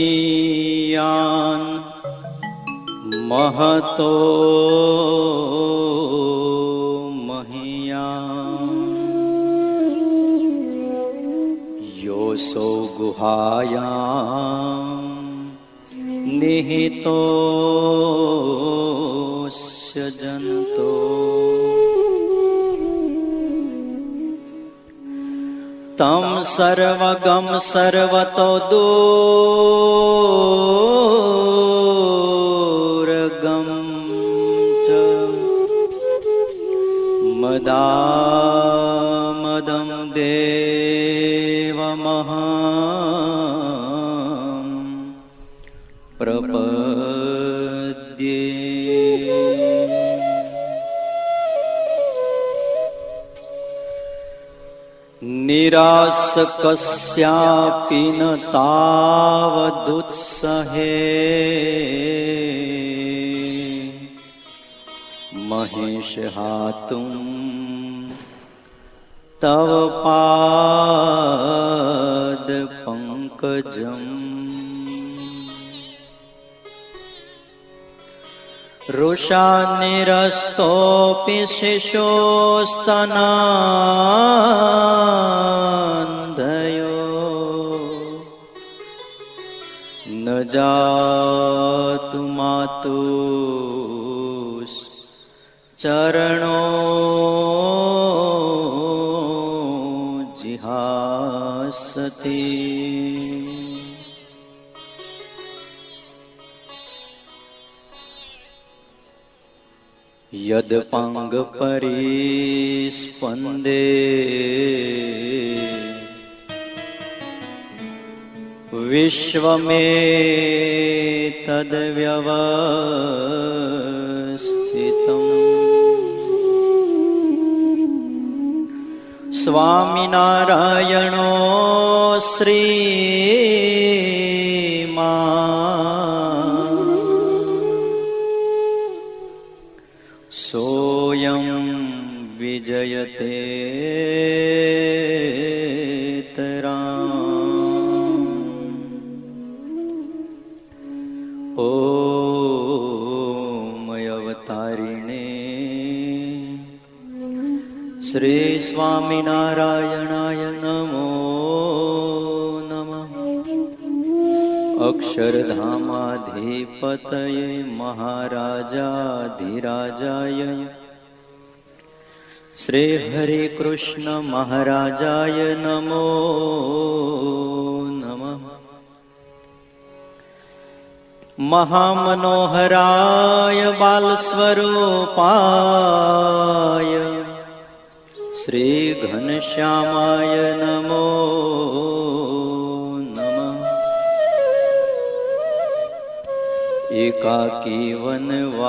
મહીયાન મહતો યોસો ગુહાયાં નિહિતોસ્ય જંતો તમ સર્વગમ સર્વતો દૂરગમ ચ મદામદં દેવમહં પ્રપદ્યે. નિરાસ કસ્યાપિ ન તાવદુત્સહે મહેશ હાતું તવ પાદ પંકજમ. રુષા નિરસ્તોપિ શિશોસ્તનાંધયો ન જાતુ માતુસ ચરણો જિહાસતી. યદપંગ પરિસ્પંદે વિશ્વમે તદ્વ્યવસ્થિતમ. સ્વામિનારાયણો શ્રીમાન સોયં વિજયતે તરામ. ઓમ અવતારિણે શ્રી સ્વામિનારાયણાય નમો નમઃ. અક્ષરધામાધિપતયે મહારાજાધિરાજાય શ્રી હરે કૃષ્ણ મહારાજાય નમો નમઃ. મહામનોહરાય બાલસ્વરૂપાય શ્રી ઘનશ્યામાય નમો નમઃ. એકાકી વનવાસીને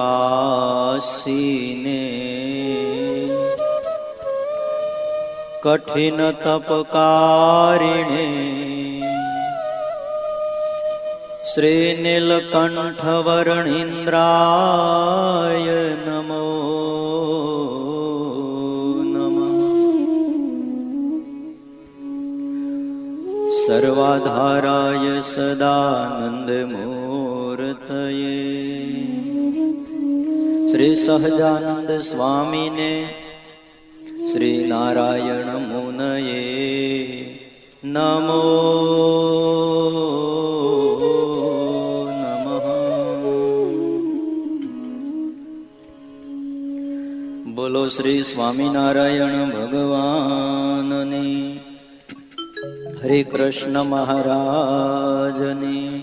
કઠિન તપકારિણે શ્રી નીલકંઠ વર્ણિન્દ્રાય નમો નમઃ. સર્વાધારાય સદાનંદ મૂર્તયે શ્રી સહજાનંદ સ્વામીને શ્રી નારાયણ મુનયે નમો નમઃ. બોલો શ્રી સ્વામિનારાયણ ભગવાનની. હરે કૃષ્ણ મહારાજની.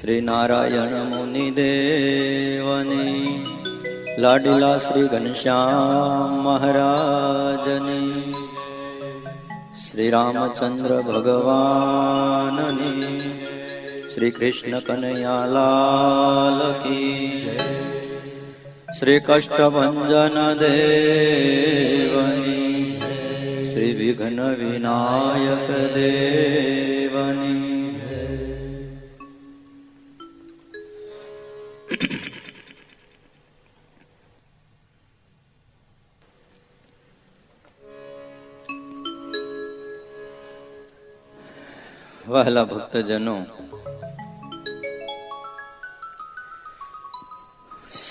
શ્રી નારાયણ મુનિદેવની. લાડીલા શ્રી ઘનશ્યામ મહારાજની. શ્રી રામચંદ્ર ભગવાનની. શ્રી કૃષ્ણ કનૈયાલાલ કી. શ્રી કષ્ટભંજન દેવની. શ્રી વિઘ્ન વિનાયક દેવની. વહાલા ભક્તજનો,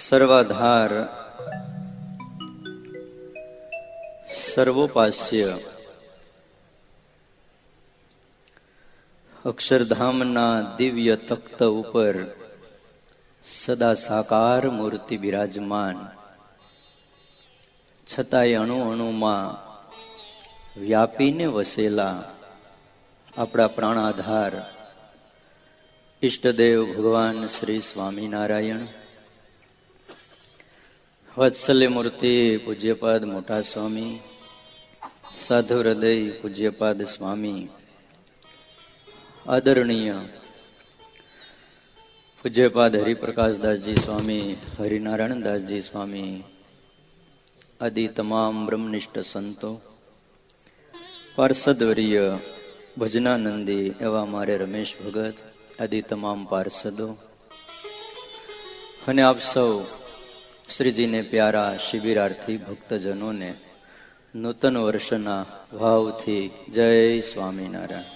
સર્વાધાર સર્વોપાસ્ય અક્ષરધામના દિવ્ય તખ્ત ઉપર સદા સાકાર મૂર્તિ બિરાજમાન, છતાંય અણુ અણુમાં વ્યાપીને વસેલા આપણા પ્રાણાધાર ઈષ્ટદેવ ભગવાન શ્રી સ્વામિનારાયણ, વત્સલ્ય મૂર્તિ પૂજ્યપાદ મોટા સ્વામી, સાધુ હૃદય પૂજ્યપાદ સ્વામી, આદરણીય પૂજ્યપાદ હરિપ્રકાશદાસજી સ્વામી, હરિનારાયણદાસજી સ્વામી આદિ તમામ બ્રહ્મનિષ્ઠ સંતો, પાર્ષદવર્ય ભજનાનંદી એવા મારે રમેશ ભગત આદિ તમામ પાર્ષદો અને આપ સૌ શ્રીજીને પ્યારા શિબિરાર્થી ભક્તજનોને નૂતન વર્ષના ભાવથી જય સ્વામિનારાયણ.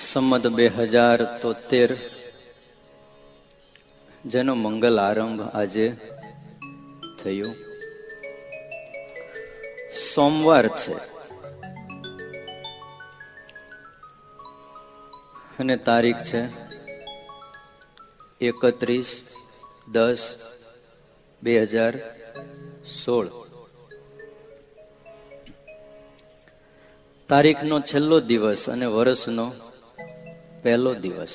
સંમત 2073 જેનો મંગલ આરંભ આજે થયો. સોમવાર છે અને તારીખ છે 31/10/2016. તારીખનો છેલ્લો દિવસ અને વર્ષનો પહેલો દિવસ.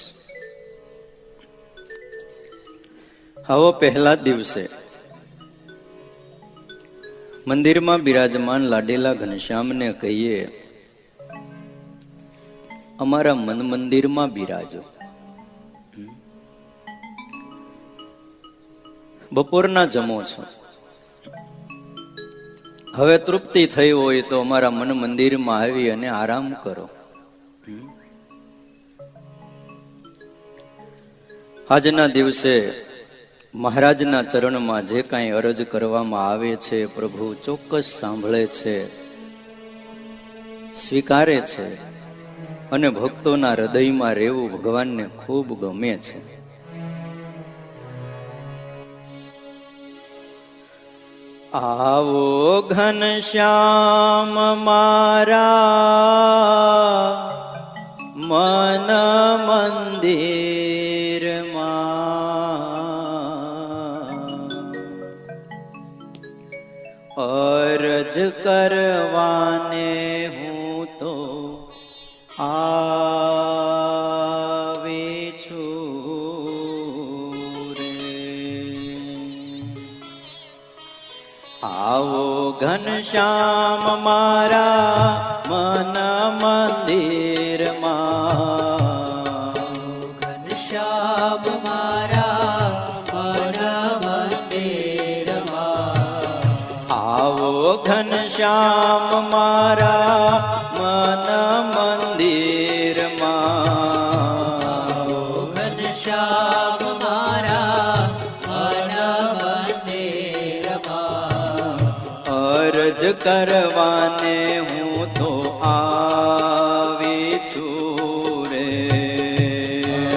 આવો પહેલા દિવસે મંદિરમાં બિરાજમાન લાડેલા ઘનશ્યામને કહીએ, અમારા મન મંદિરમાં બિરાજો. બપોરના જમો છો, હવે તૃપ્તિ થઈ હોય તો અમારા મન મંદિરમાં આવી અને આરામ કરો. આજના દિવસે મહારાજના ચરણમાં જે કાંઈ અરજ કરવામાં આવે છે, પ્રભુ ચોક્કસ સાંભળે છે, સ્વીકારે છે અને ભક્તોના હૃદયમાં રહેવું ભગવાનને ખૂબ ગમે છે. આવો ઘનશ્યામ મારા મન મંદિરમાં, અરજ કરવાને હું તો આવી છું રે. આવો ઘનશ્યામ મારા મન મંદિરમાં, ઘનશ્યામ મારા મન મંદિરમાં, આવો ઘનશ્યામ મારા મન મંદિરમાં, ઘનશ્યામ મારા મન મંદિરમાં, અરજ કરવાને હું તો આવી છું રે.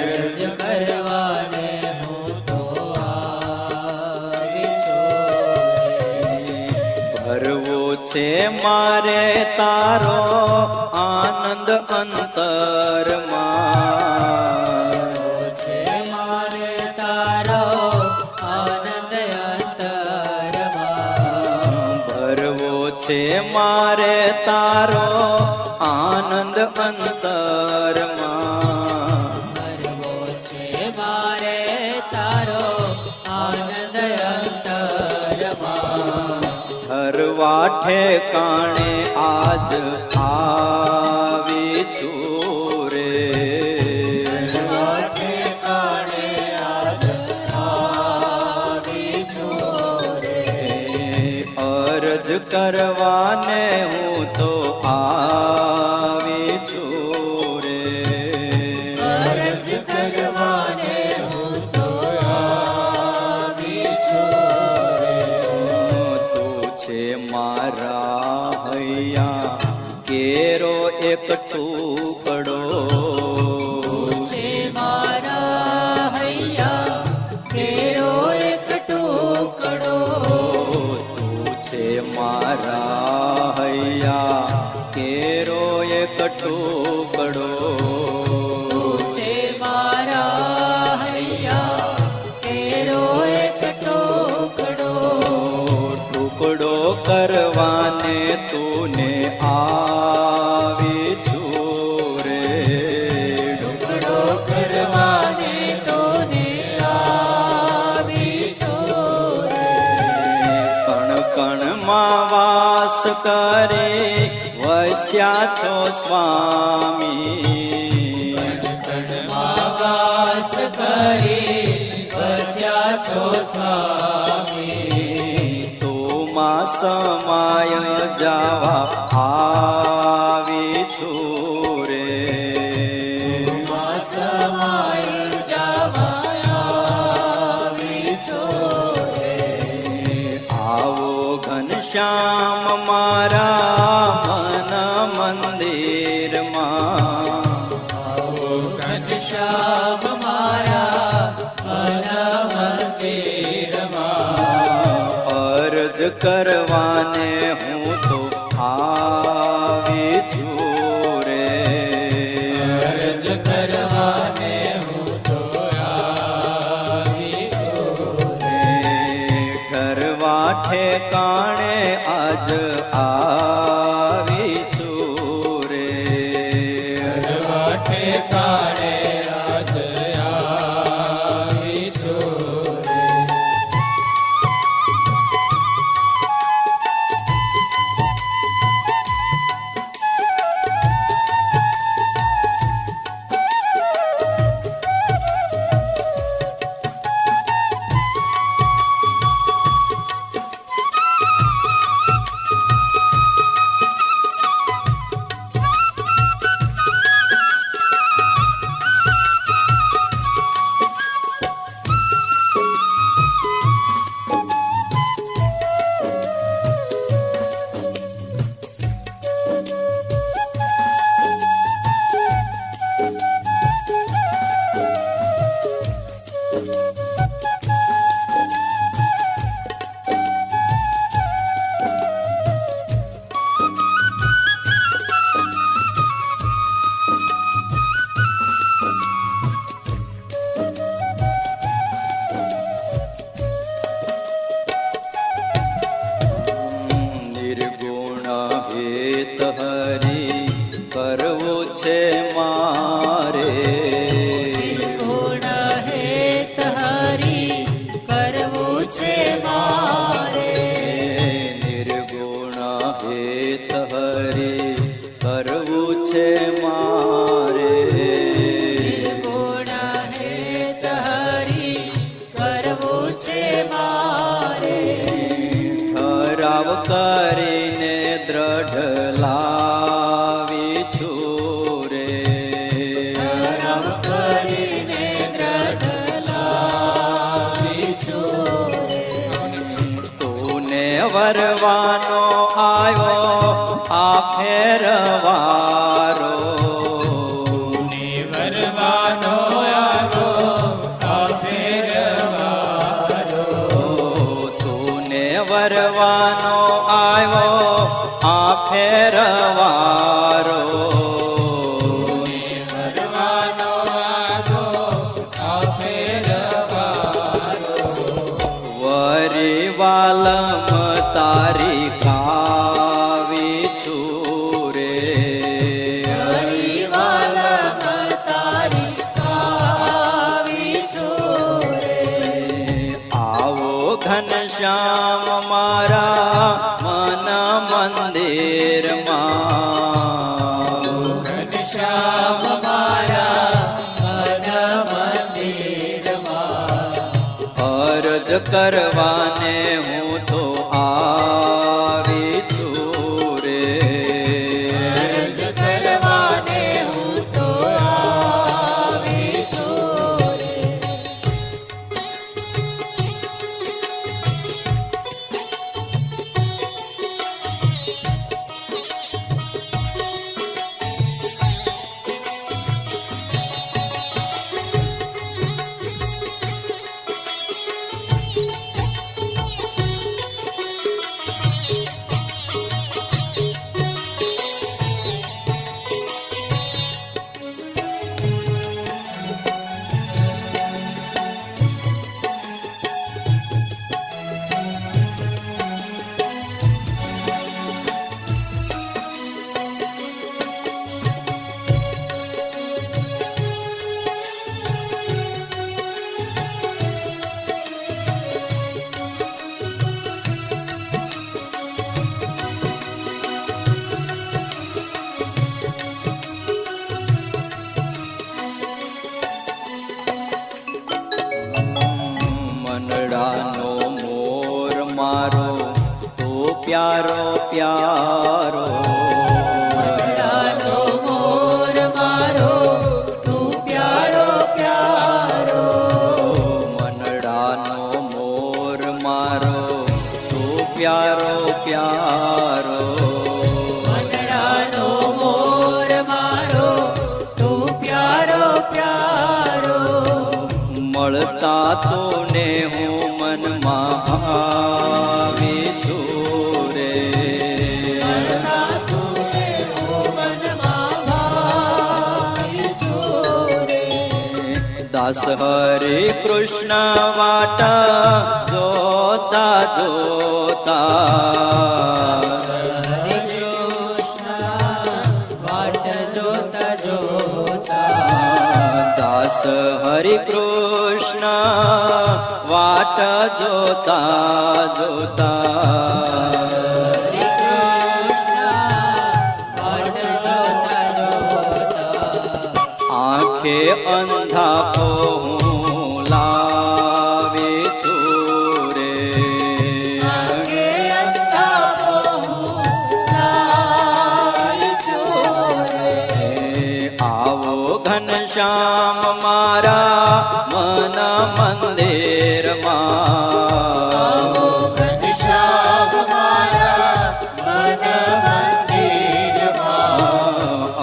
અરજ કરવાને હું તો આવી છું રે. ભરવો છે મારે તારો આનંદ અંતરમાં, છે મારે તારો આનંદ અંતરમાં, ભરવો છે મારે તારો આનંદ અંતરમાં, ભરવો છે મારે તારો આનંદ અંતરમાં, હરવા ઠેકાણે આજ આવી છું રે. હરવા ઠેકાણે આજ આવી છું રે. અરજ કરવાને હું તો આવી છું રે. અરજ કરવાને હું તો આવી છું રે. તું છે મારા હૈયા કેરો એક ટુકડો, છે મારા એક ટુકડો છે મારા હૈયા તેરો એક ટુકડો. ટુકડો કરવાને તુને આવી છું રે. ટુકડો કરવાને તોને આવી છું રે. કણ કણમાં વાસ કરે વસ્યા છો સ્વામી. કણમાં વાસ કરી વસ્યા છો સ્વામી. તુમાં સમાય જાવા આવી છું રે. સમાય જવા આવી છું રે. આવો ઘનશ્યામ મારા મન મંદિરમાં. આવો ઘનશ્યામ મારા મન મંદિરમાં. અરજ કરવાને હું તો આવી છું રે. અરજ કરવાને હું તો આવી છું રે. ઠરવા ઠેકાણે આજ આવી છું રે. કરવા ઠેકાણે આજ આવી છું રે. નિર્ગુણ હેત હરી કરવું છે મારે. ગુણ હેત હરી કરવું છે મારે. નિર્ગુણ હેત હરી કરવું છે મારે. ગુણ હેત હરી કરવું છે મારે. ઠરાવ કરીને દ્રઢ લાવી છું રે. રમ કરીને દ્રઢ લાવી છું રે. તુને વરવાનો આવ્યો આ ફેરવારો. નિવરવાનો આવ્યો આ ફેરવારો. તુને વરવાનો આવ્યો આ ફેરવારો. નિવરવાનો આવ્યો આ ફેરવારો. વરી વાલમ તારી કાવી છું રે. હરિવાલમ તારી આવી છું રે. આવો ઘનશ્યામ મારા મન મંદિરમાં. ઘનશ્યામ મારા મન મંદિરમાં. અરજ કરવાને હું તો આવી છું રે. અરજ કરવાને હું તો આવી છું રે. પ્યારો મંગળાનો મોર મારો તું પ્યારો પ્યારો મનડાનો મોર મારો તું પ્યારો પ્યારો મંગળાનો મોર મારો તું પ્યારો પ્યારો મળતા તો ને હું મનમાં આવી છું રે મળતા તુને હું મનમાં ભાવી છું રે દાસ હરે કૃષ્ણ વાટા જોતા જોતા હરે કૃષ્ણ વાટ જોતા જોતા દાસ હરે કૃષ્ણ વાટ જોતા જોતા હરે કૃષ્ણ વાટ જોતા જોતા આંખે અંધાપો હું લાવી છું રે આંખે અંધાપો હું લાવી છું રે આવો ઘનશ્યામ મારા મન મંદિરમાં આવો ઘનશ્યામ મારા મન મંદિરમાં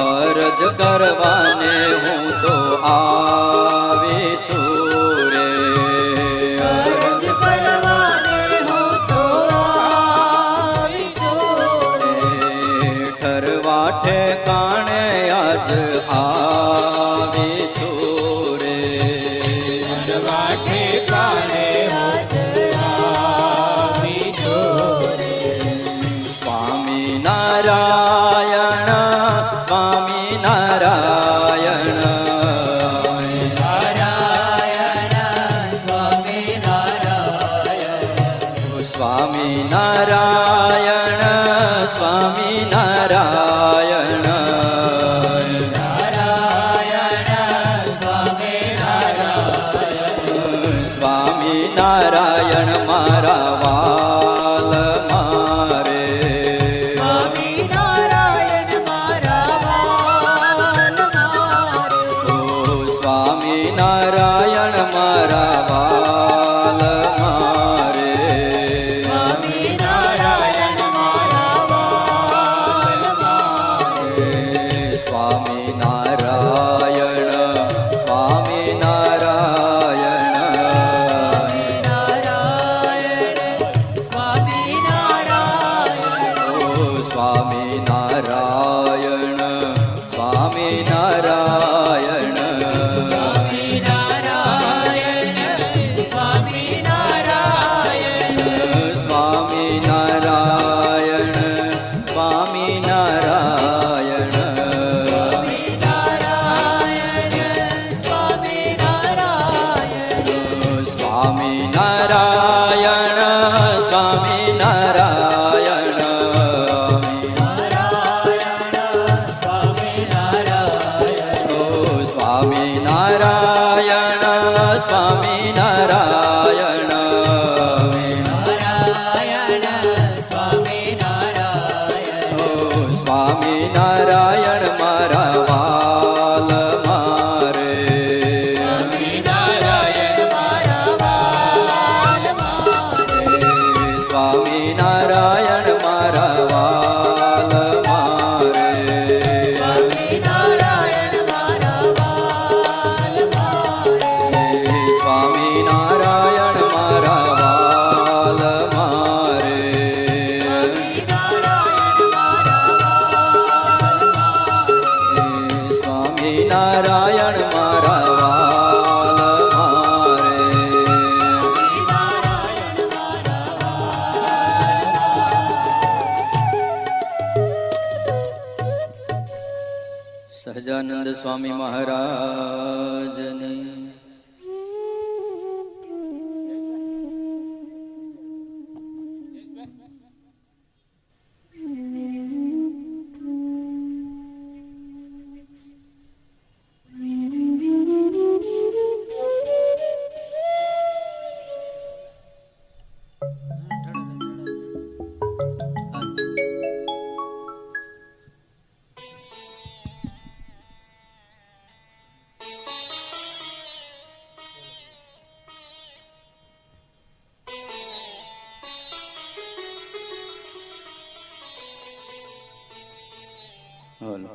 અરજ કરવાને હું તો આવી છું રે અરજ કરવાને હું તો આવી છું રે ઠરવા ઠેકાણે આજ આવી છું રે વાટે કાલે આજ આવી છું રે સ્વામી નારાયણ સ્વામી નારાયણ નારાયણ સ્વામી નારાયણ સ્વામી નારાયણ સ્વામી નારાયણ નારાયણ સ્વામી નારાયણ સ્વામી નારાયણ મારા વાલ મારે સ્વામી નારાયણ મારા વાલ મારે ઓ સ્વામી નારાયણ મારા વાલ મારે સ્વામી નારાયણ મારા વાલ મારે સ્વામી નારાયણ સ્વામી નારાયણ નારાયણ સ્વામી નારાયણ ઓ સ્વામી નારાયણ સ્વામી નારાયણ સ્વામી નારાયણ સ્વામી નારાયણ સ્વામી નારાયણ સ્વામી નારાયણ સ્વામી નારાયણ સ્વામી નારાયણ સ્વામી નારાયણ સ્વામી નારાયણ નારાયણ સ્વામી નારાયણ ઓ સ્વામી નારાયણ સ્વામી નારાયણ નારાયણ સ્વામી નારાયણ ઓ સ્વામી નારાયણ મારા વાલ મારે સ્વામી નારાયણ મારા વાલ મારે સ્વામી નારાયણ મારા વાલ મારે સ્વામી નારાયણ મારા વાલ મારે સ્વામી નારાયણ મારા વાલ મારે સ્વામી નારાયણ સહજાનંદ સ્વામી મહારાજની હાલો.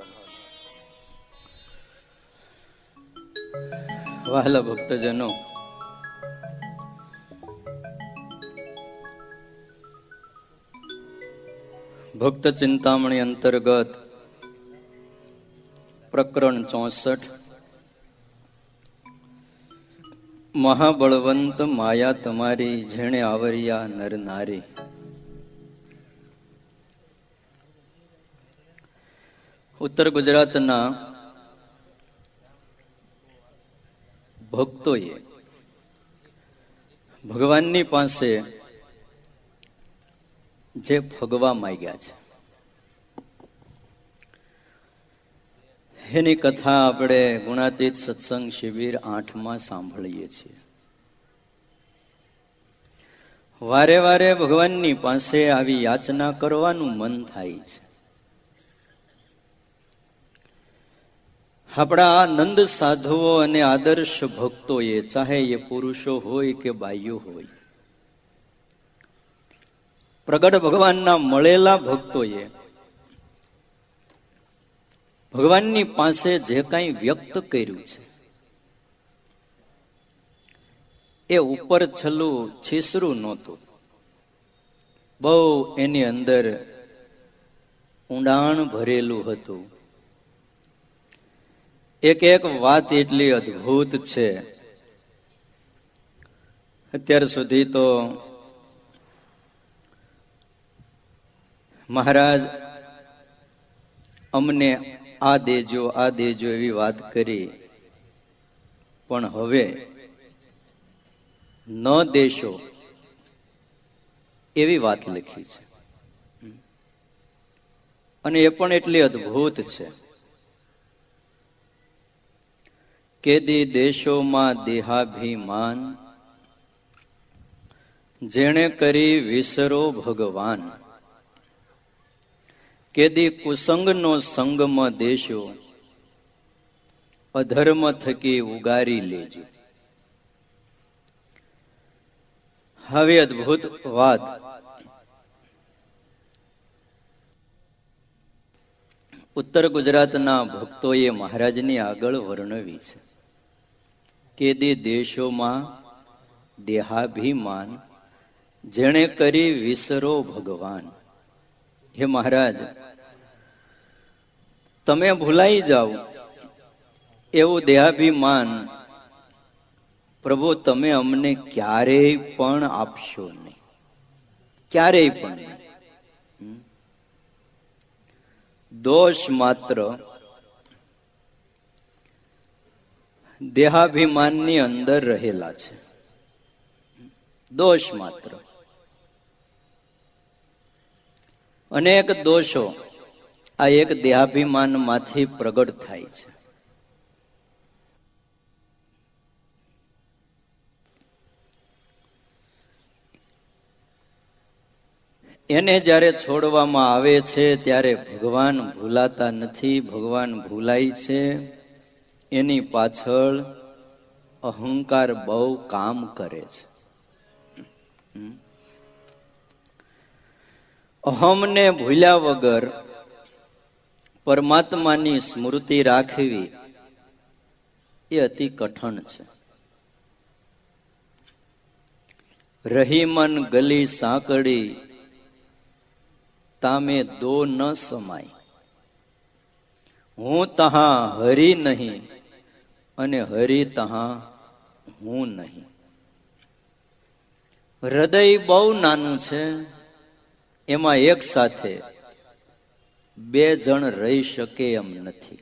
વહાલા ભક્તજનો, ભક્ત ચિંતામણી અંતર્ગત પ્રકરણ 64 મહાબળવંત માયા તમારી જેણે આવરિયા નર નારી. ઉત્તર ગુજરાતના ભક્તોએ ભગવાનની પાસે જે ભગવા માંગ્યા છે એની કથા આપણે ગુણાતીત સત્સંગ શિબિર 8માં સાંભળીએ છીએ. વારે વારે ભગવાનની પાસે આવી યાચના કરવાનું મન થાય છે. આપણા નંદ સાધુઓ અને આદર્શ ભક્તોએ, ચાહે એ પુરુષો હોય કે બાઈઓ હોય, પ્રગટ ભગવાનના મળેલા ભક્તોએ ભગવાનની પાસે જે કાંઈ વ્યક્ત કર્યું છે એ ઉપર છલું છીસરું નહોતું. બહુ એની અંદર ઊંડાણ ભરેલું હતું. એક એક વાત એટલી અદ્ભુત છે. અત્યાર સુધી તો મહારાજ અમને આ દેજો આ દેજો એવી વાત કરી, પણ હવે ન દેશો એવી વાત લખી છે. અને એ પણ એટલી અદ્ભુત છે. કેદી દેશોમાં દેહાભિમાન, જેણે કરી વિસરો ભગવાન. કેદી કુસંગનો સંગમ દેશો, અધર્મ થકી ઉગારી લેજો. હવે અદ્ભુત વાત ઉત્તર ગુજરાતના ભક્તોએ મહારાજની આગળ વર્ણવી છે. કેદી દેશોમાં દેહાભિમાન, જેણે કરી વિસરો ભગવાન. હે મહારાજ, તમે ભૂલાઈ જાઓ એવું દેહાભિમાન પ્રભુ તમે અમને ક્યારેય પણ આપશો નહીં, ક્યારેય પણ નહીં. દોષ માત્ર દેહાભિમાનની અંદર રહેલા છે. દોષ માત્ર. અનેક દોષો આ એક દેહાભિમાનમાંથી પ્રગટ થાય છે. એને જ્યારે છોડવામાં આવે છે ત્યારે ભગવાન ભૂલાતા નથી. ભગવાન ભૂલાય છે એની પાછળ અહંકાર બહુ કામ કરે છે. અહમને ભૂલ્યા વગર પરમાત્માની સ્મૃતિ રાખવી એ અતિ કઠણ છે. રહી મન ગલી સાંકડી, તામે દો ન સમાય. હું તહાં હરી નહીં અને હરી તહાં હું નહીં. હૃદય બહુ નાનું છે, એમાં એક સાથે બે જણ રહી શકે એમ નથી.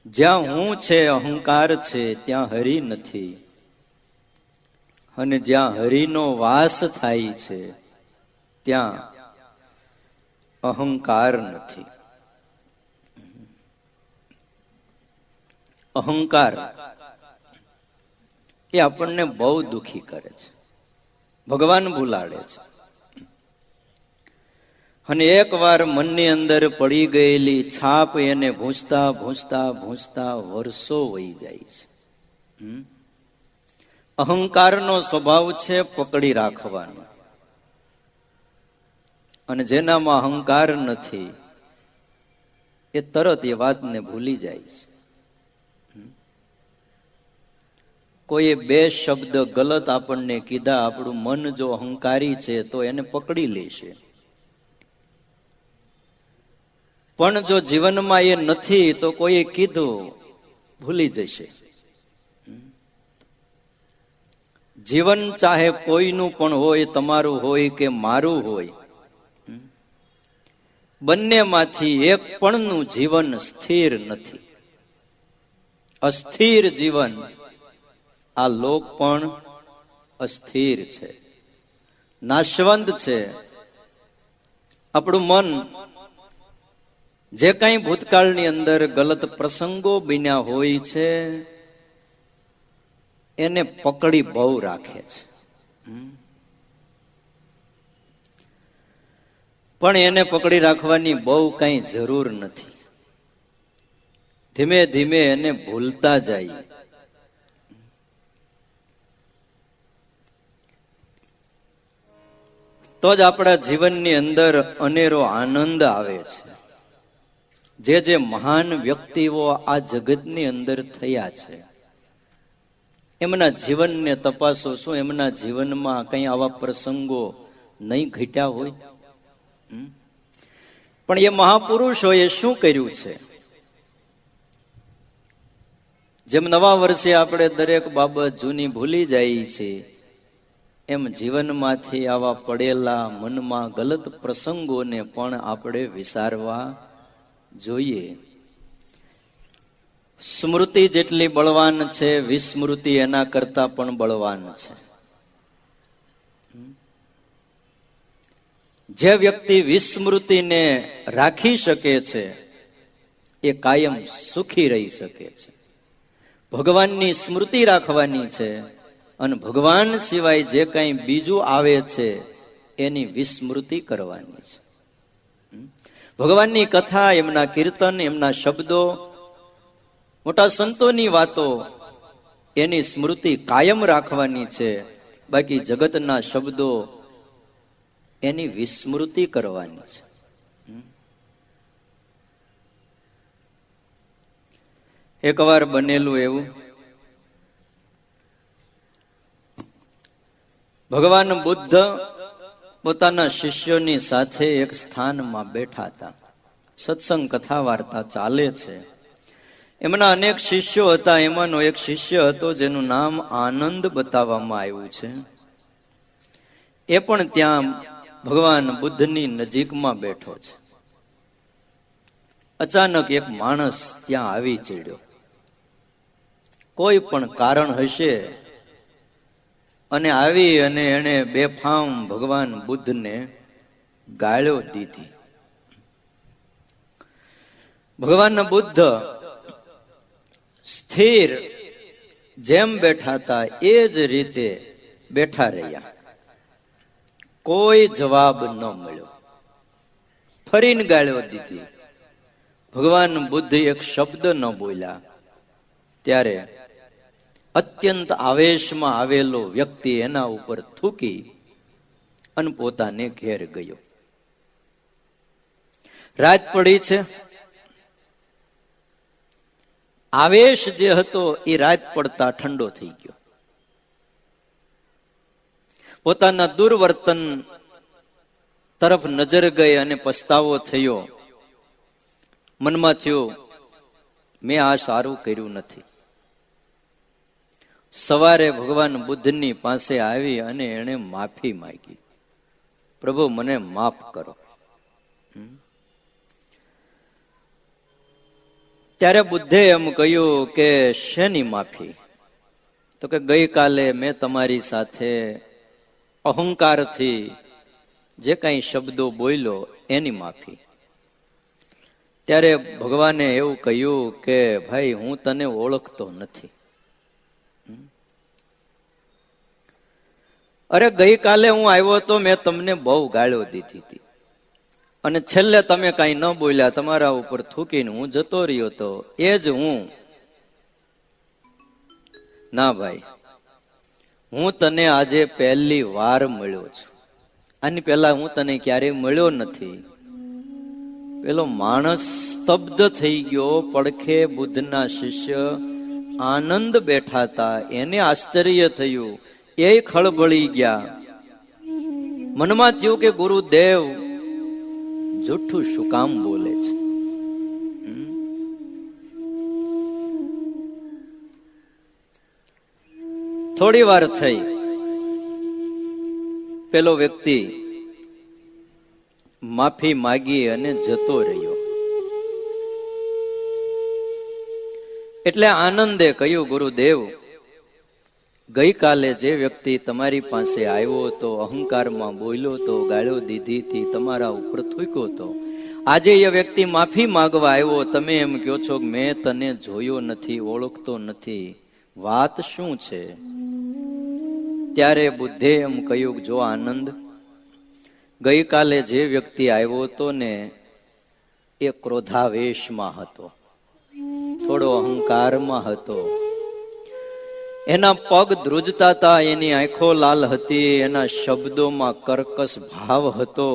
જ્યાં હું છે અહંકાર છે, ત્યાં હરી નથી. અને જ્યાં હરિનો વાસ થાય છે ત્યાં અહંકાર નથી. અહંકાર એ આપણને બહુ દુખી કરે છે, ભગવાન ભૂલાડે છે. અને એકવાર મનની અંદર પડી ગયેલી છાપ એને ભૂંસતા ભૂંસતા ભૂંસતા વર્ષો વહી જાય છે. અહંકારનો સ્વભાવ છે પકડી રાખવાનો. અને જેનામાં અહંકાર નથી એ તરત એ વાતને ભૂલી જાય છે. કોઈએ બે શબ્દ ગલત આપણને કીધા, આપણું મન જો અહંકારી છે તો એને પકડી લેશે. પણ જો જીવનમાં એ નથી તો કોઈએ કીધું ભૂલી જશે. જીવન ચાહે કોઈનું પણ હોય, તમારું હોય કે મારું હોય, બંનેમાંથી એક પણનું જીવન સ્થિર નથી. અસ્થિર જીવન. આ લોક પણ અસ્થિર છે, નાશવંત છે. આપણું મન જે કઈ ભૂતકાળની અંદર ગલત પ્રસંગો બન્યા હોય છે એને પકડી બહુ રાખે છે. પણ એને પકડી રાખવાની બહુ કઈ જરૂર નથી. ધીમે ધીમે એને ભૂલતા જાય. તો જ આપણા જીવનની અંદર અનેરો આનંદ આવે છે. જે મહાન વ્યક્તિઓ આ જગતની અંદર થયા છે, એમના જીવનને તપાસો. શું એમના જીવનમાં કઈ આવા પ્રસંગો નહીં ઘટ્યા હોય? પણ એ મહાપુરુષોએ શું કર્યું છે? જેમ નવા વર્ષે આપણે દરેક બાબત જૂની ભૂલી જાય છે, એમ જીવનમાંથી આવા પડેલા મનમાં ગલત પ્રસંગોને પણ આપણે વિસારવા જોઈએ. સ્મૃતિ જેટલી બળવાન છે, વિસ્મૃતિ એના કરતા પણ બળવાન છે. જે વ્યક્તિ વિસ્મૃતિને રાખી શકે છે એ કાયમ સુખી રહી શકે છે. ભગવાનની સ્મૃતિ રાખવાની છે અને ભગવાન સિવાય જે કંઈ બીજું આવે છે એની વિસ્મૃતિ કરવાની છે. ભગવાનની કથા, એમના કીર્તન, એમના શબ્દો, મોટા સંતોની વાતો, એની સ્મૃતિ કાયમ રાખવાની છે. બાકી જગતના શબ્દો એની વિસ્મૃતિ કરવાની છે. એકવાર બનેલું એવું, ભગવાન બુદ્ધ પોતાના શિષ્યોની સાથે એક સ્થાનમાં બેઠા હતા. સત્સંગ કથા વાર્તા ચાલે છે. એમના અનેક શિષ્યો હતા. એમાંનો એક શિષ્ય હતો જેનું નામ આનંદ બતાવવામાં આવ્યું છે. એ પણ ત્યાં ભગવાન બુદ્ધની નજીકમાં બેઠો છે. અચાનક એક માણસ ત્યાં આવી ચડ્યો. કોઈ પણ કારણ હશે અને આવી અને એને બેફામ ભગવાન બુદ્ધને ગાળો દીધી. ભગવાન બુદ્ધ સ્થિર જેમ બેઠા હતા એ જ રીતે બેઠા રહ્યા. કોઈ જવાબ ન મળ્યો. ફરીને ગાળો દીધી. ભગવાન બુદ્ધ એક શબ્દ ન બોલ્યા. ત્યારે અત્યંત આવેશમાં આવેલો વ્યક્તિ એના ઉપર થૂકી અને પોતાને ઘેર ગયો. રાત પડી છે. આવેશ જે હતો એ રાત પડતા ઠંડો થઈ ગયો. પોતાના દુર્વર્તન તરફ નજર ગઈ અને પસ્તાવો થયો. મનમાં થયું, મેં આ સારું કર્યું નથી. સવારે ભગવાન બુદ્ધની પાસે આવી અને એણે માફી માંગી. પ્રભુ, મને માફ કરો. ત્યારે બુદ્ધે એમ કહ્યું કે શેની માફી? તો કે ગઈકાલે મેં તમારી સાથે અહંકારથી જે કઈ શબ્દો બોલ્યો એની માફી. ત્યારે ભગવાને એવું કહ્યું કે ભાઈ, હું તને ઓળખતો નથી. અરે ગઈકાલે હું આવ્યો તો મેં તમને બહુ ગાળો દીધી હતી અને છેલ્લે તમે કઈ ન બોલ્યા, તમારા ઉપર થૂકીને હું જતો રહ્યો તો એ જ હું. ના ભાઈ, હું તને આજે પહેલી વાર મળ્યો છું. આની પહેલા હું તને ક્યારેય મળ્યો નથી. પેલો માણસ સ્તબ્ધ થઈ ગયો. પડખે બુદ્ધના શિષ્ય આનંદ બેઠા હતા, એને આશ્ચર્ય થયું, એ ખળભળી ગયા. મનમાં થયું કે ગુરુદેવ જૂઠું શું કામ બોલે છે. થોડી વાર થઈ, પેલો વ્યક્તિ માફી માગી અને જતો રહ્યો. એટલે આનંદે કહ્યું, ગુરુદેવ, ગઈકાલે જે વ્યક્તિ તમારી પાસે આવ્યો હતો, અહંકારમાં બોલ્યો હતો, ગાળો દીધી હતી, તમારા ઉપર થૂક્યો હતો, આજે એ વ્યક્તિ માફી માંગવા આવ્યો, તમે એમ કહો છો કે મેં તને જોયો નથી, ઓળખતો નથી, વાત શું છે? ત્યારે બુદ્ધે એમ કહ્યું, જો આનંદ, ગઈકાલે જે વ્યક્તિ આવ્યો હતો ને એ ક્રોધાવેશમાં હતો, થોડો અહંકારમાં હતો, એના પગ ધ્રુજતા હતા, એની આંખો લાલ હતી, એના શબ્દોમાં કર્કશ ભાવ હતો.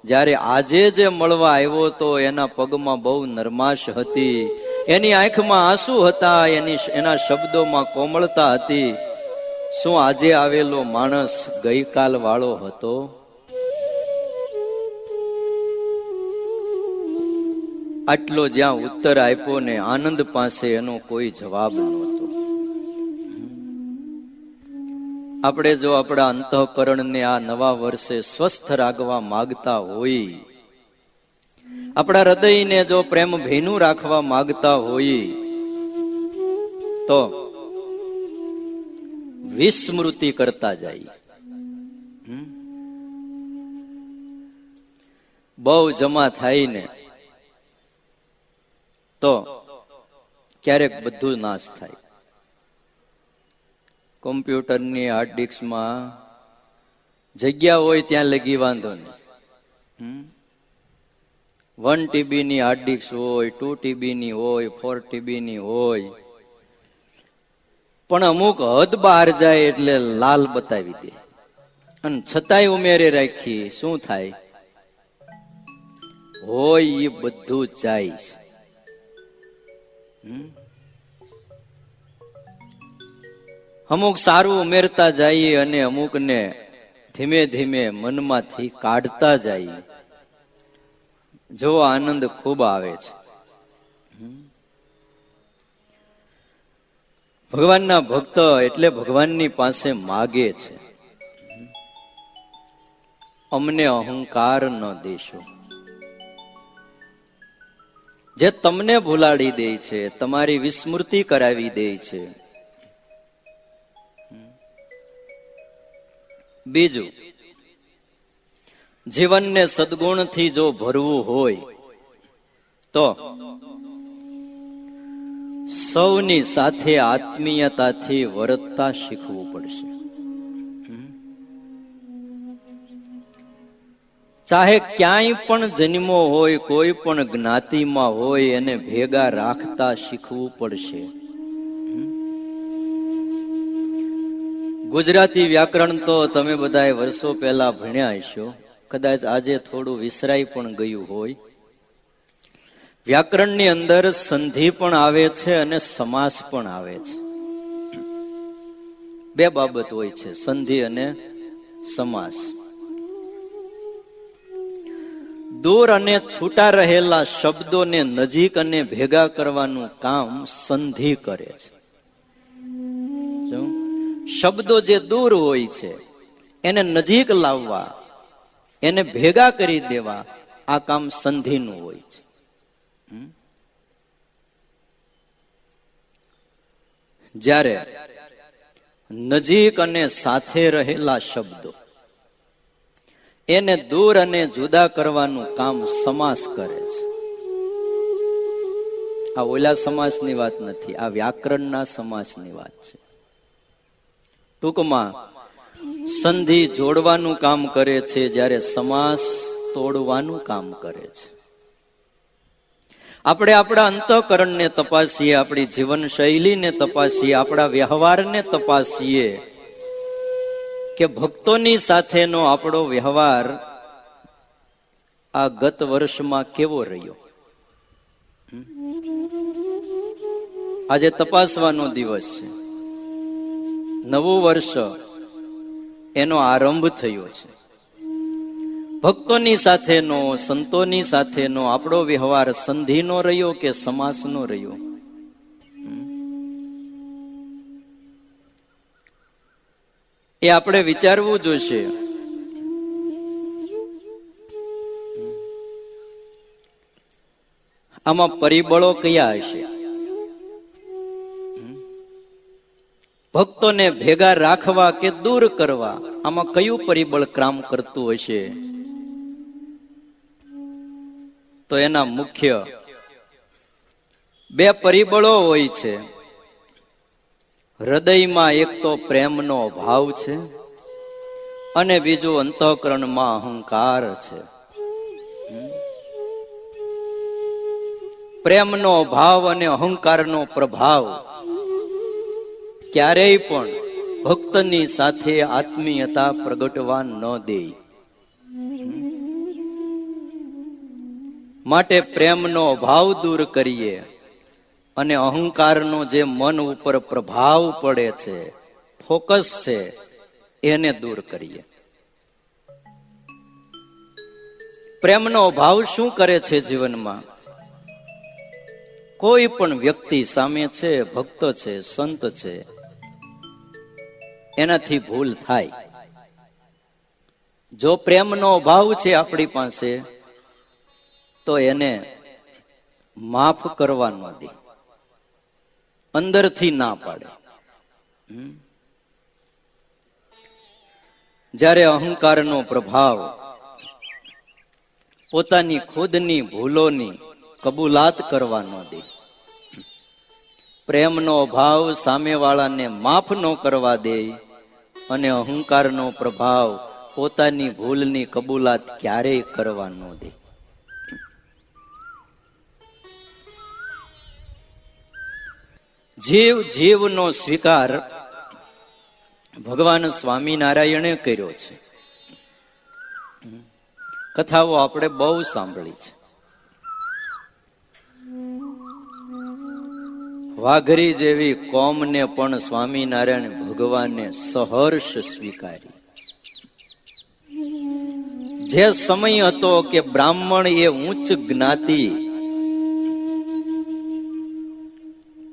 જ્યારે આજે જે મળવા આવ્યો હતો એના પગમાં બહુ નરમાશ હતી, એની આંખમાં આંસુ હતા, એના શબ્દોમાં કોમળતા હતી. શું આજે આવેલો માણસ ગઈકાલ વાળો હતો? આટલો જ્યાં ઉત્તર આપ્યો ને આનંદ પાસે એનો કોઈ જવાબ નહોતો. આપણે જો આપણા અંતઃકરણને આ નવા વર્ષે સ્વસ્થ રાખવા માંગતા હોય, આપણા હૃદયને જો પ્રેમ ભીનું રાખવા માંગતા હોય, તો વિસ્મૃતિ કરતા જાય. બહુ જમા થાય ને તો ક્યારેક બધું નાશ થાય. કોમ્પ્યુટરની હાર્ડ ડિસ્કમાં જગ્યા હોય ત્યાં લગી વાંધો નહીં. 1 TB ની હાર્ડ ડિસ્ક હોય, 2 TB ની હોય, 4 TB ની હોય, પણ અમુક હદ બહાર જાય એટલે લાલ બતાવી દે, અને છતાંય ઉમેરે રાખી. શું થાય? હોય એ બધું જાય છે. અમુક સારું ઉમેરતા જઈએ અને અમુકને ધીમે ધીમે મનમાંથી કાઢતા જઈએ. જો આનંદ ખૂબ આવે છે. ભગવાનના ભક્ત એટલે ભગવાનની પાસે માગે છે, અમને અહંકાર ન દેશો. જે તમને ભૂલાડી દે છે, તમારી વિસ્મૃતિ કરાવી દે છે. બીજું, જીવનને સદગુણથી જો ભરવું હોય તો સૌની સાથે આત્મીયતાથી વર્તતા શીખવું પડશે. ચાહે ક્યાંય પણ જન્મો હોય, કોઈ પણ જ્ઞાતિમાં હોય, એને ભેગા રાખતા શીખવું પડશે. ગુજરાતી વ્યાકરણ તો તમે બધાએ વર્ષો પહેલા ભણ્યા હશો, કદાચ આજે થોડું વિસરાઈ પણ ગયું હોય. વ્યાકરણની અંદર સંધિ પણ આવે છે અને સમાસ પણ આવે છે. બે બાબત હોય છે, સંધિ અને સમાસ. દૂર અને છૂટા રહેલા શબ્દોને નજીક અને ભેગા કરવાનું કામ સંધિ કરે છે. શબ્દો જે દૂર હોય છે એને નજીક લાવવા, એને ભેગા કરી દેવા, આ કામ સંધિનું હોય છે. જ્યારે નજીક અને સાથે રહેલા શબ્દો એને દૂર અને જુદા કરવાનું કામ સમાસ કરે છે. આ ઓલા સમાસની વાત નથી, આ વ્યાકરણના સમાસની વાત છે. ટૂંકમાં સંધિ જોડવાનું કામ કરે છે, જ્યારે સમાસ તોડવાનું કામ કરે છે. આપણે આપણા અંતઃકરણને તપાસીએ, આપણી જીવન શૈલીને તપાસીએ, આપણા વ્યવહારને તપાસીએ કે ભક્તોની સાથેનો આપણો વ્યવહાર આ ગત વર્ષમાં કેવો રહ્યો? આજે તપાસવાનો દિવસ છે. નવું વર્ષ એનો આરંભ થયો છે. ભક્તોની સાથેનો, સંતોની સાથેનો આપણો વ્યવહાર સંધિનો રહ્યો કે સમાસનો રહ્યો? એ આપણે વિચારવું જોઈશે. આમાં પરિબળો કયા હશે? ભક્તોને ભેગા રાખવા કે દૂર કરવા, આમાં કયું પરિબળ કામ કરતું હશે? તો એના મુખ્ય બે પરિબળો હોય છે. હૃદયમાં એક તો પ્રેમનો ભાવ છે અને બીજું અંતઃકરણમાં અહંકાર છે. પ્રેમનો ભાવ અને અહંકારનો પ્રભાવ ક્યારેય પણ ભક્તની સાથે આત્મીયતા પ્રગટવા ન દે. માટે પ્રેમનો ભાવ દૂર કરીએ અને અહંકારનો જે મન ઉપર પ્રભાવ પડે છે, ફોકસ છે, એને દૂર કરીએ. પ્રેમનો ભાવ શું કરે છે જીવનમાં? કોઈ પણ વ્યક્તિ સામે છે, ભક્ત છે, સંત છે, એનાથી ભૂલ થાય. જો પ્રેમનો ભાવ છે આપણી પાસે, તો એને માફ કરવા ન દે, અંદરથી ના પાડે. જ્યારે અહંકારનો પ્રભાવ પોતાની ખુદની ભૂલોની કબૂલાત કરવા ન દે, પ્રેમનો ભાવ સામેવાળાને માફ ન કરવા દે અને અહંકારનો પ્રભાવ પોતાની ભૂલની કબૂલાત ક્યારેય કરવા ન દે. જીવ જીવનો સ્વીકાર ભગવાન સ્વામિનારાયણે કર્યો છે. કથાઓ આપણે બહુ સાંભળી છે. વાઘરી જેવી કોમને પણ સ્વામિનારાયણ ભગવાને સહર્ષ સ્વીકારી. જે સમય હતો કે બ્રાહ્મણ એ ઉચ્ચ જ્ઞાતિ,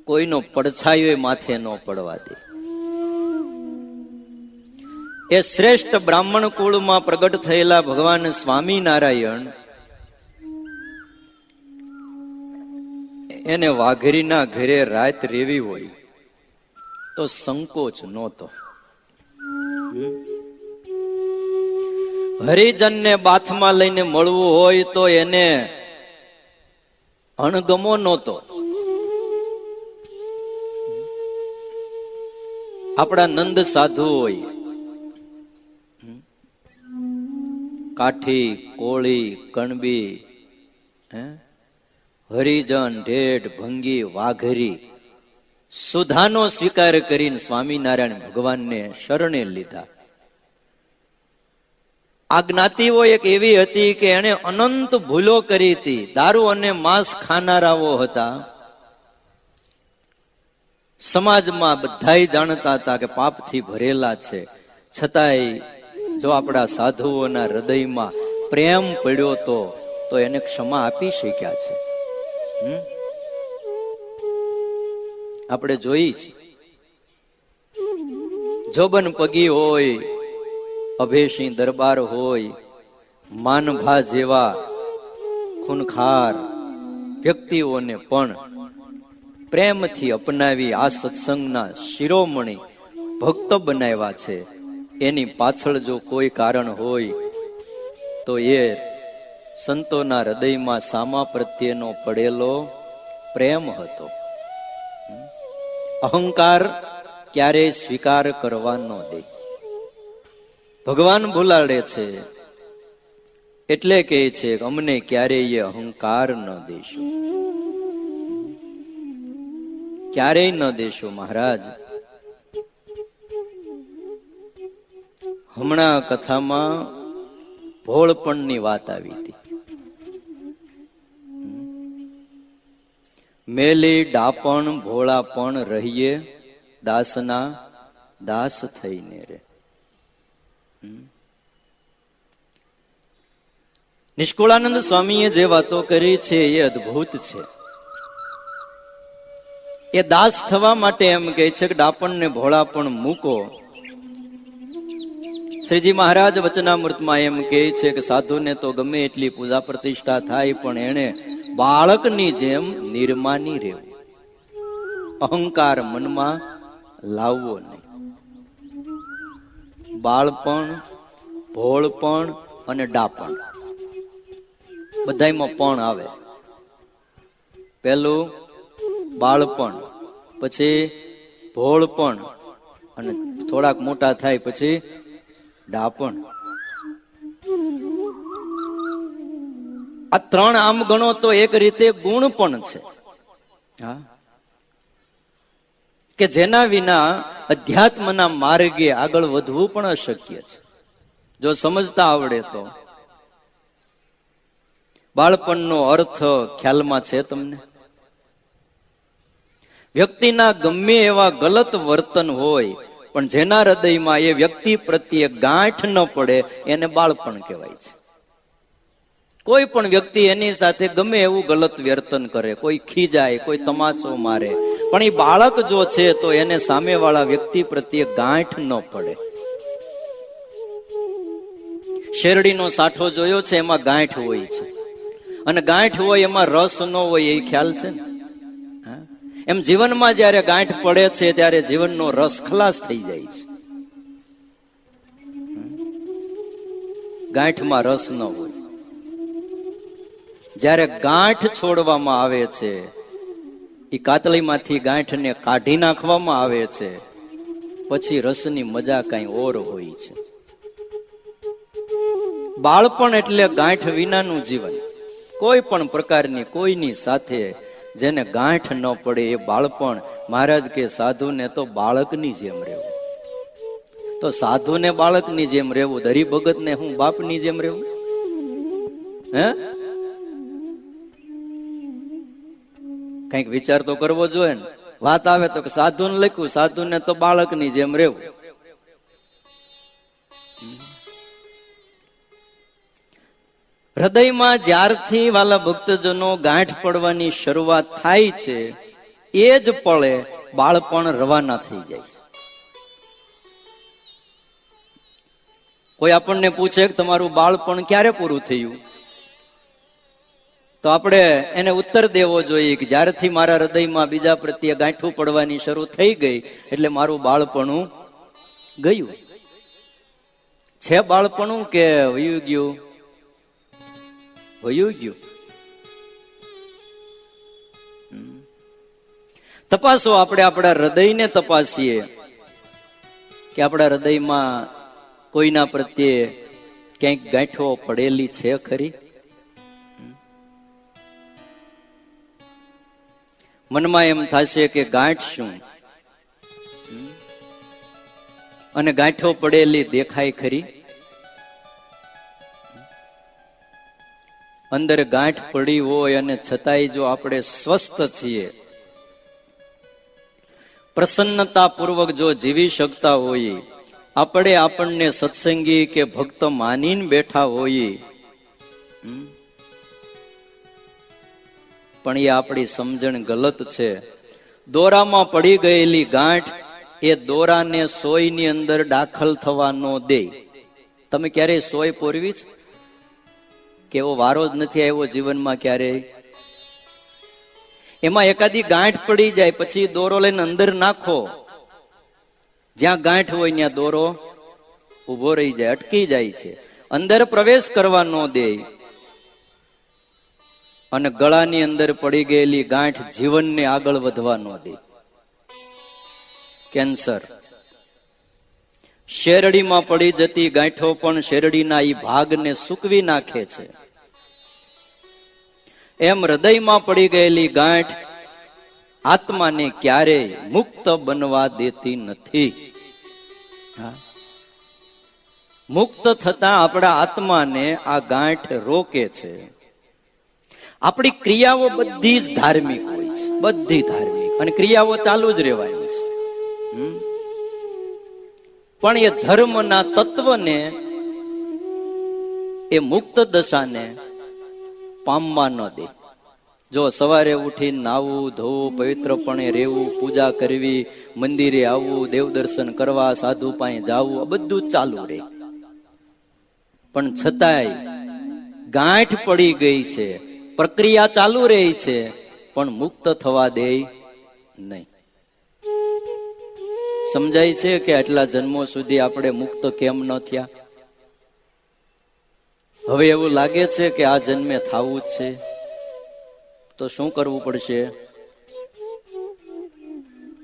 કોઈનો પડછાયો માથે ન પડવા દે. એ શ્રેષ્ઠ બ્રાહ્મણ કુળમાં પ્રગટ થયેલા ભગવાન સ્વામિનારાયણ એને વાઘરીના ઘરે રાત રેવી હોય તો સંકોચ નહોતો. હરિજનને બાથમાં લઈને મળવું હોય તો એને અણગમો નહોતો. આપણા નંદ સાધુ હોય, કાઠી, કોળી, કણબી, હરિજન, ઢેઢ, ભંગી, વાઘરી, સુધાનો સ્વીકાર કરીને સ્વામિનારાયણ ભગવાનને શરણે લીધા. આ જ્ઞાતિઓ એક એવી હતી કે એને અનંત ભૂલો કરી હતી. દારૂ અને માંસ ખાનારાઓ હતા. સમાજમાં બધાય જાણતા હતા કે પાપથી ભરેલા છે, છતાંય જો આપણા સાધુઓના હૃદયમાં પ્રેમ પડ્યો તો એને ક્ષમા આપી શક્યા છે. આપણે જોઈ છે. જોબન પગી હોય, અભેસિંહ દરબાર હોય, માનભા જેવા ખૂનખાર વ્યક્તિઓને પણ પ્રેમથી અપનાવી આ સત્સંગના શિરોમણી ભક્ત બનાવ્યા છે. એની પાછળ જો કોઈ કારણ હોય તો એ સંતોના હૃદયમાં સામા પ્રત્યેનો પડેલો પ્રેમ હતો. અહંકાર ક્યારેય સ્વીકાર કરવા ન દે. ભગવાન ભૂલાડે છે એટલે કહે છે અમને ક્યારેય અહંકાર ન દેશો, ક્યારેય ન દેશો મહારાજ. હમણાં કથામાં ભોળપણની વાત આવી હતી. મેલી ડાપણ ભોળાપણ રહીએ દાસના દાસ થઈને રે. નિષ્કુળાનંદ સ્વામીએ જે વાતો કરી છે એ અદ્ભુત છે. એ દાસ થવા માટે એમ કહે છે કે ડાપણ ને ભોળાપણ મૂકો. શ્રીજી મહારાજ વચનામૃતમાં એમ કહે છે કે સાધુને તો ગમે એટલી પૂજા પ્રતિષ્ઠા થાય પણ એને બાળકની જેમ નિર્માની રહેવું, અહંકાર મનમાં લાવવો નહીં. બાળપણ, ભોળપણ અને ડાપણ બધાયમાં પણ આવે. પેલું બાળપણ, પછી ભોળપણ અને થોડાક મોટા થાય પછી ડાપણ. આ ત્રણ આમ ગણો તો એક રીતે ગુણ પણ છે. હા, કે જેના વિના અધ્યાત્મના માર્ગે આગળ વધવું પણ અશક્ય છે, જો સમજતા આવડે તો. બાળપણનો અર્થ ખ્યાલમાં છે તમને? વ્યક્તિના ગમે એવા ગલત વર્તન હોય પણ જેના હૃદયમાં એ વ્યક્તિ પ્રત્યે ગાંઠ ન પડે એને બાળપણ કહેવાય છે. કોઈ પણ વ્યક્તિ એની સાથે ગમે એવું ગલત વર્તન કરે, કોઈ ખીજાય, કોઈ તમાચો મારે, પણ એ બાળક જો છે તો એને સામેવાળા વ્યક્તિ પ્રત્યે ગાંઠ ન પડે. શેરડીનો સાઠો જોયો છે, એમાં ગાંઠ હોય છે, અને ગાંઠ હોય એમાં રસ ન હોય, એ ખ્યાલ છે ને? એમ જીવનમાં જયારે ગાંઠ પડે છે ત્યારે જીવનનો રસ ખલાસ થઈ જાય છે. ગાંઠમાં રસ ન હોય. જ્યારે ગાંઠ છોડવામાં આવે છે, એ કાતળીમાંથી ગાંઠને કાઢી નાખવામાં આવે છે, પછી રસની મજા કઈ ઓર હોય છે. બાળપણ એટલે ગાંઠ વિનાનું જીવન. કોઈ પણ પ્રકારની કોઈની સાથે જેને ગાંઠ ન પડે એ બાળપણ. મહારાજ કે સાધુને તો બાળકની જેમ રહેવું. તો સાધુને બાળકની જેમ રહેવું, હરિભગત ને હું બાપની જેમ રહેવું? હે, કઈક વિચાર તો કરવો જોઈએ ને. વાત આવે તો સાધુને લખ્યું, સાધુને તો બાળકની જેમ રહેવું. હૃદયમાં જ્યારથી વાલા ભક્તજનો ગાંઠ પડવાની શરૂઆત થાય છે એ જ પળે બાળપણ રવાના થઈ જાય છે. કોઈ આપણને પૂછે કે તમારું બાળપણ ક્યારે પૂરું થયું, તો આપણે એને ઉત્તર દેવો જોઈએ કે જ્યારથી મારા હૃદયમાં બીજા પ્રત્યે ગાંઠું પડવાની શરૂ થઈ ગઈ એટલે મારું બાળપણું ગયું. છે બાળપણું કે વયું ગયું? વયું ગયું. તપાસો, આપણે આપણા હૃદયને તપાસીએ કે આપણા હૃદયમાં કોઈના પ્રત્યે ક્યાંક ગાંઠો પડેલી છે ખરી? મનમાં એમ થશે કે ગાંઠ શું, અને ગાંઠો પડેલી દેખાય ખરી? અંદર ગાંઠ પડી હોય અને છતાંય જો આપણે સ્વસ્થ છીએ, પ્રસન્નતા પૂર્વક જો જીવી શકતા હોઈએ, આપણે આપણને સત્સંગી કે ભક્ત માનીને બેઠા હોઈએ, પણ એ આપણી સમજણ ગલત છે. દોરામાં પડી ગયેલી ગાંઠ એ દોરાને સોયની અંદર દાખલ થવા ન દે. તમે ક્યારેય સોય પોરવી છે? કે એવો વારો જ નથી આવ્યો જીવનમાં ક્યારેય? એમાં એકાદી ગાંઠ પડી જાય પછી દોરો લઈને અંદર નાખો, જ્યાં ગાંઠ હોય ત્યાં દોરો ઉભો રહી જાય, અટકી જાય છે, અંદર પ્રવેશ કરવા ન દે. અને ગળાની અંદર પડી ગયેલી ગાંઠ જીવનને આગળ વધવા ન દે. કેન્સર. શેરડીમાં પડી જતી ગાંઠો પણ શેરડીના ઈ ભાગને સૂકવી નાખે છે. એમ હૃદયમાં પડી ગયેલી ગાંઠ આત્માને ક્યારેય મુક્ત બનવા દેતી નથી. મુક્ત થતા આપણા આત્માને આ ગાંઠ રોકે છે. આપણી ક્રિયાઓ બધી જ ધાર્મિક હોય છે. છે, બધી ધાર્મિક અને ક્રિયાઓ ચાલુ જ રહેવાની છે. પણ એ ધર્મના તત્વને, એ મુક્ત દશાને પામવા ન દે. જો સવારે ઉઠી નાવું ધોવું, પવિત્રપણે રહેવું, પૂજા કરવી, મંદિરે આવવું, દેવ દર્શન કરવા, સાધુ પાસે જાવું, આ બધું ચાલુ રહે. પણ છતાંય ગાંઠ પડી ગઈ છે, પ્રક્રિયા ચાલુ રહી છે, પણ મુક્ત થવા દે નહીં. સમજાય છે કે આટલા જન્મો સુધી આપણે મુક્ત કેમ ન થયા? હવે એવું લાગે છે કે આ જન્મે થવું જ છે, તો શું કરવું પડશે?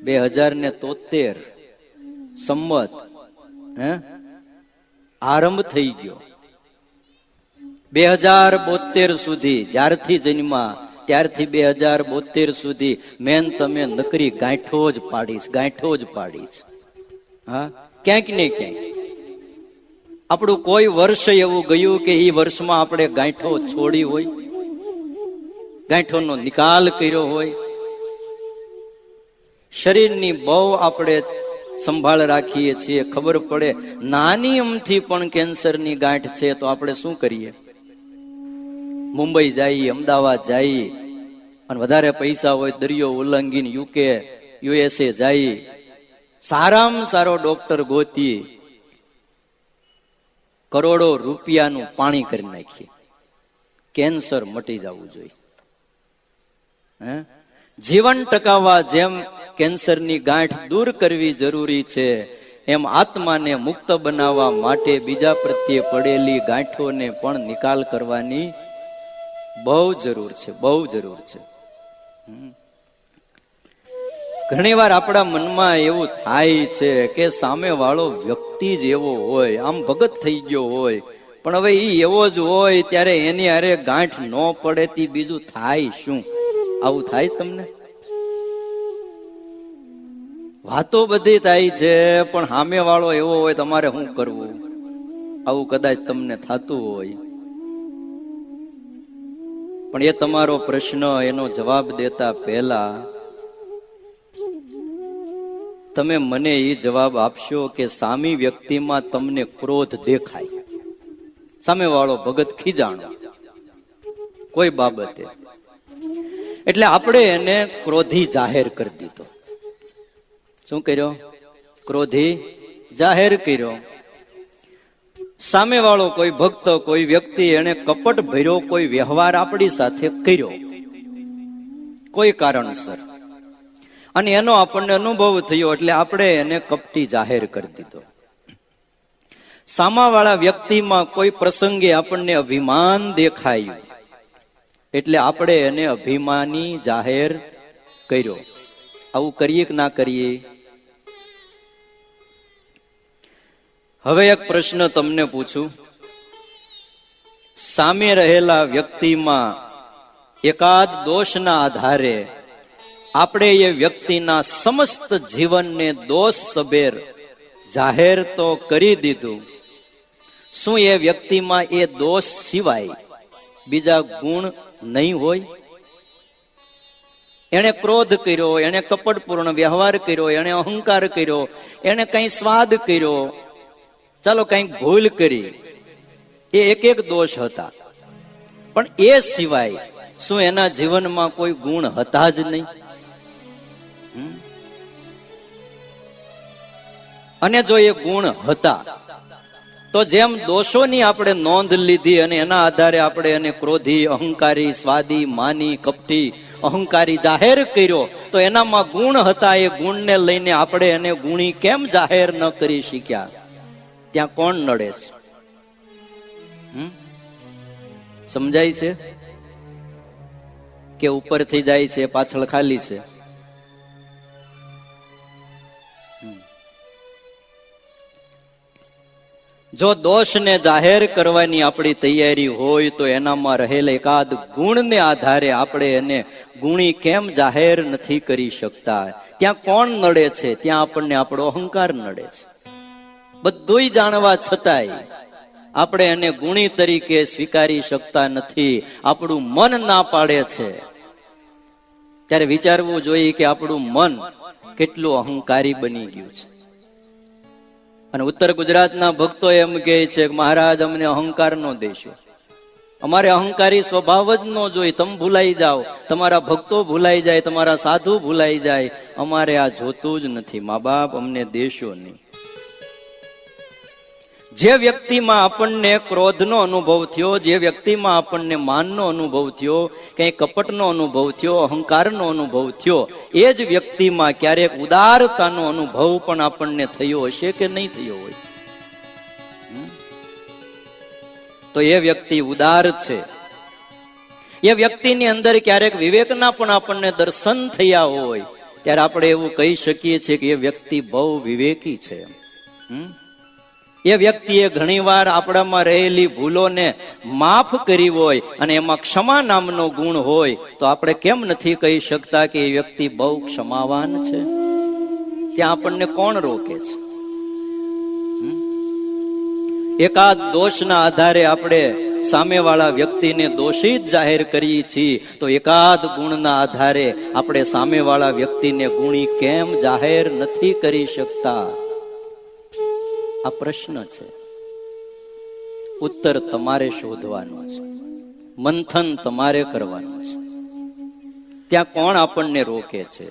2073 સંમત આરંભ થઈ ગયો. 2072 સુધી, જ્યારથી જન્મા ત્યારથી 2072 સુધી મેન તમે નકરી ગાંઠો જ પાડીશ, ગાંઠો જ પાડીશ. હા, ક્યાંક ને ક્યાંક આપણું કોઈ વર્ષ એવું ગયું કે એ વર્ષમાં આપણે ગાંઠો છોડી હોય, ગાંઠોનો નિકાલ કર્યો હોય. શરીરની બહુ આપણે સંભાળ રાખીએ છીએ, ખબર પડે નાની અમથી પણ કેન્સરની ગાંઠ છે તો આપણે શું કરીએ? મુંબઈ જઈએ, અમદાવાદ જઈએ, અને વધારે પૈસા હોય દરિયો ઉલ્લંઘીને યુકે USA જઈએ, સારામાં સારો ડોક્ટર ગોતી કરોડો રૂપિયાનું પાણી કરી નાખીએ. કેન્સર મટી જવું જોઈએ. જીવન ટકાવવા જેમ કેન્સરની ગાંઠ દૂર કરવી જરૂરી છે, એમ આત્માને મુક્ત બનાવવા માટે બીજા પ્રત્યે પડેલી ગાંઠોને પણ નિકાલ કરવાની બહુ જરૂર છે, બહુ જરૂર છે. ઘણી વાર આપણા મનમાં એવું થાય છે કે સામે વાળો વ્યક્તિ જ એવો હોય, આમ ભગત થઈ ગયો હોય, પણ હવે એ એવો જ હોય ત્યારે એની હારે ગાંઠ ન પડે તે બીજું થાય શું? આવું થાય તમને? વાતો બધી થાય છે, પણ સામે વાળો એવો હોય તમારે શું કરવું? આવું કદાચ તમને થતું હોય. પણ એ તમારો પ્રશ્ન, એનો જવાબ દેતા પહેલા તમે મને એ જવાબ આપશો કે સામી વ્યક્તિમાં તમને ક્રોધ દેખાય, સામે વાળો ભગત ખીજાણો કોઈ બાબતે, એટલે આપણે એને ક્રોધી જાહેર કરી દીધો. શું કર્યો? ક્રોધી જાહેર કર્યો. સામે વાળો કોઈ ભક્ત, કોઈ વ્યક્તિ, એને કપટ ભર્યો કોઈ વ્યવહાર આપણી સાથે કર્યો કોઈ કારણસર, અને એનો આપણને અનુભવ થયો, એટલે આપણે એને કપટી જાહેર કરી દીધો. સામાવાળા વ્યક્તિમાં કોઈ પ્રસંગે આપણને અભિમાન દેખાયું, એટલે આપણે એને અભિમાની જાહેર કર્યો. આવું કરીએ કે ના કરીએ? હવે એક પ્રશ્ન તમને પૂછું. સામે રહેલા વ્યક્તિમાં એકાદ દોષના આધારે આપણે એ વ્યક્તિના સમસ્ત જીવનને દોષ સભેર જાહેર તો કરી દીધું. શું એ વ્યક્તિમાં એ દોષ સિવાય બીજા ગુણ નહીં હોય? એને ક્રોધ કર્યો, એને કપટપૂર્ણ વ્યવહાર કર્યો, એને અહંકાર કર્યો, એને કઈ સ્વાદ કર્યો, ચાલો કઈક ભૂલ કરી, એ એક એક દોષ હતા. પણ એ સિવાય શું એના જીવનમાં કોઈ ગુણ હતા જ નહીં? અને જો એ ગુણ હતા તો જેમ દોષોની આપણે નોંધ લીધી અને એના આધારે આપણે એને ક્રોધી, અહંકારી, સ્વાદી, માની, કપટી, અહંકારી જાહેર કર્યો, તો એનામાં ગુણ હતા. એ ગુણને લઈને આપણે એને ગુણી કેમ જાહેર ન કરી શક્યા? ત્યાં કોણ નડે છે? સમજાય છે કે ઉપરથી જાય છે, પાછળ ખાલી છે? જો દોષને જાહેર કરવાની આપણી તૈયારી હોય તો એનામાં રહેલા એકાદ ગુણને આધારે આપણે એને ગુણી કેમ જાહેર નથી કરી શકતા? ત્યાં કોણ નડે છે? ત્યાં આપણને આપણો અહંકાર નડે છે. બધુંય જાણવા છતાંય આપણે એને ગુણી તરીકે સ્વીકારી શકતા નથી. આપણું મન ના પાડે છે. ત્યારે વિચારવું જોઈએ કે આપણું મન કેટલું અહંકારી બની ગયું છે. અને ઉત્તર ગુજરાતના ભક્તો એમ કહે છે કે મહારાજ અમને અહંકાર નો દેશો, અમારે અહંકારી સ્વભાવ જ ન જોઈ, તમે ભૂલાઈ જાઓ, તમારા ભક્તો ભૂલાઈ જાય, તમારા સાધુ ભૂલાઈ જાય, અમારે આ જોતું જ નથી, મા બાપ અમને દેશો નહીં. જે વ્યક્તિમાં આપણને ક્રોધનો અનુભવ થયો, જે વ્યક્તિમાં આપણને માનનો અનુભવ થયો, કઈ કપટનો અનુભવ થયો, અહંકારનો અનુભવ થયો, એ જ વ્યક્તિમાં ક્યારેક ઉદારતાનો અનુભવ પણ આપણને થયો હશે કે નહીં થયો હોય? તો એ વ્યક્તિ ઉદાર છે. એ વ્યક્તિની અંદર ક્યારેક વિવેકના પણ આપણને દર્શન થયા હોય ત્યારે આપણે એવું કહી શકીએ છીએ કે એ વ્યક્તિ બહુ વિવેકી છે. એ વ્યક્તિએ ઘણીવાર આપણામાં રહેલી ભૂલોને માફ કરી હોય અને એમાં ક્ષમા નામનો ગુણ હોય તો આપણે કેમ નથી કહી શકતા કે એ વ્યક્તિ બહુ ક્ષમાવાન છે? ત્યાં આપણને કોણ રોકે છે? એકાદ દોષના આધારે આપણે સામેવાળા વ્યક્તિને દોષિત જાહેર કરીએ છીએ તો એકાદ ગુણના આધારે આપણે સામેવાળા વ્યક્તિને ગુણી કેમ જાહેર નથી કરી શકતા? આ પ્રશ્ન છે. ઉત્તર તમારે શોધવાનો છે, મંથન તમારે કરવાનું છે. ત્યાં કોણ આપણને રોકે છે?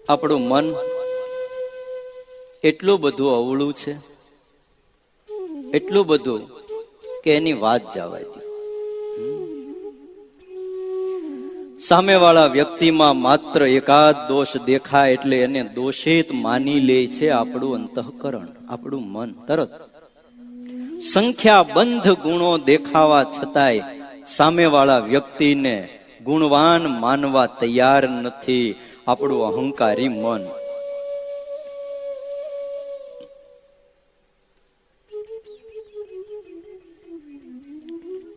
આપણું મન એટલું બધું અવળું છે, એટલું બધું કે એની વાત જવા દે. સામેવાળા વ્યક્તિમાં માત્ર એકાદ દોષ દેખાય એટલે એને દોષિત માની લે છે આપણું અંતઃકરણ, આપણું મન તરત. સંખ્યાબંધ ગુણો દેખાવા છતાંય સામેવાળા વ્યક્તિને ગુણવાન માનવા તૈયાર નથી આપણું અહંકારી મન.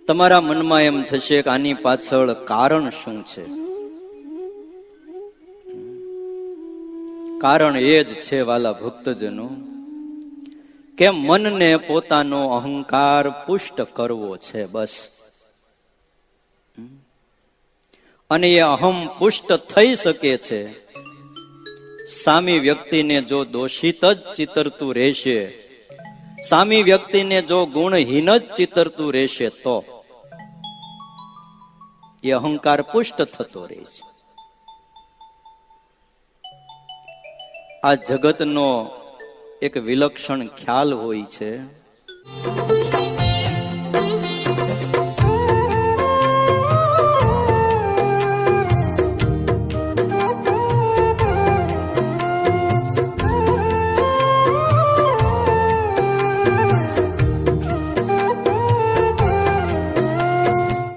તમારા મનમાં એમ થશે કે આની પાછળ કારણ શું છે? કારણ એ જ છે વાલા ભક્તજનો કે મનને પોતાનો અહંકાર પુષ્ટ કરવો છે, બસ. અને એ અહમ પુષ્ટ થઈ શકે છે સામી વ્યક્તિને જો દોષિત જ ચિતરતું રહેશે, સામી વ્યક્તિને જો ગુણહીન જ ચિતરતું રહેશે તો એ અહંકાર પુષ્ટ થતો રહે છે. આ જગતનો એક વિલક્ષણ ખ્યાલ હોય છે